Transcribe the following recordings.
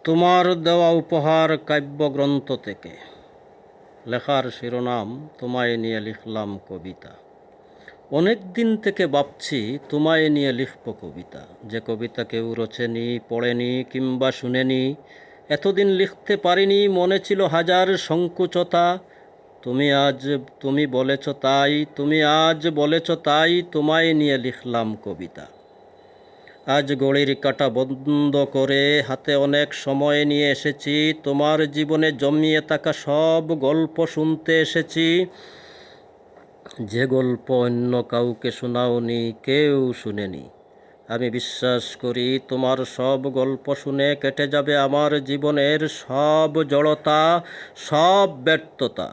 তোমার দেওয়া উপহার কাব্যগ্রন্থ থেকে। লেখার শিরোনাম তোমায় নিয়ে লিখলাম কবিতা। অনেক দিন থেকে ভাবছি তোমায় নিয়ে লিখব কবিতা, যে কবিতা কেউ রচেনি, পড়েনি কিংবা শুনেনি। এতদিন লিখতে পারিনি, মনে ছিল হাজার সংকুচতা। তুমি আজ বলেছ তাই তোমায় নিয়ে লিখলাম কবিতা। আজ ঘড়ির কাঁটা বন্ধ করে হাতে অনেক সময় নিয়ে এসেছি, তোমার জীবনে জমিয়ে থাকা সব গল্প শুনতে এসেছি। যে গল্প অন্য কাউকে শোনাওনি, কেউ শুনেনি। আমি বিশ্বাস করি তোমার সব গল্প শুনে কেটে যাবে আমার জীবনের সব জড়তা, সব ব্যর্থতা।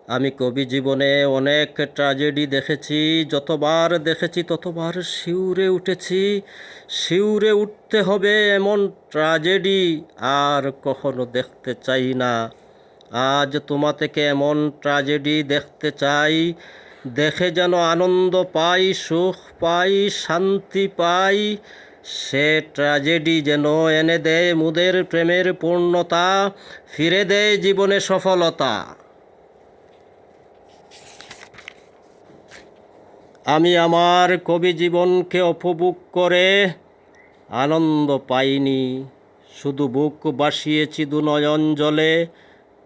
আমি কবি জীবনে অনেক ট্র্যাজেডি দেখেছি, যতবার দেখেছি ততবার শিউরে উঠেছি। শিউরে উঠতে হবে এমন ট্র্যাজেডি আর কখনো দেখতে চাই না। আজ তোমা থেকে এমন ট্র্যাজেডি দেখতে চাই, দেখে যেন আনন্দ পাই, সুখ পাই, শান্তি পাই। সে ট্র্যাজেডি যেন এনে দেয় মুদের প্রেমের পূর্ণতা, ফিরে দেয় জীবনে সফলতা। আমি আমার কবি জীবনকে উপভোগ করে আনন্দ পাইনি, শুধু বুক বাসিয়েছি দুনয়ন জলে,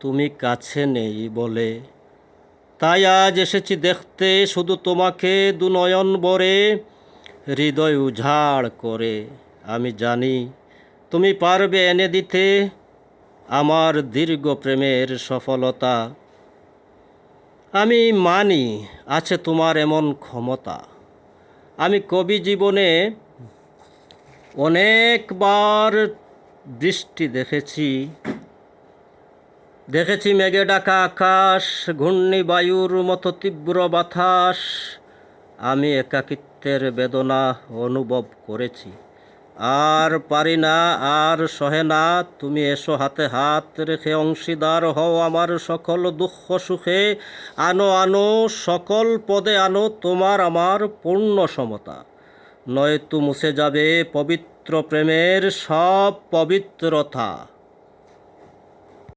তুমি কাছে নেই বলে। তাই আজ এসেছি দেখতে শুধু তোমাকে দুনয়ন ভরে, হৃদয় উজাড় করে। আমি জানি তুমি পারবে এনে দিতে আমার দীর্ঘ প্রেমের সফলতা। আমি মানি আছে তোমার এমন ক্ষমতা। আমি কবি জীবনে অনেকবার বৃষ্টি দেখেছি মেঘে ঢাকা আকাশ, ঘূর্ণিবায়ুর মতো তীব্র বাতাস। আমি একাকিত্বের বেদনা অনুভব করেছি। আর পারি না, আর সহে না, তুমি এসো হাতে হাত রেখে অংশীদার হও আমার সকল দুঃখ সুখে। আনো সকল পদে আনো তোমার আমার পূর্ণ সমতা। নয়তো মুছে যাবে পবিত্র প্রেমের সব পবিত্রতা।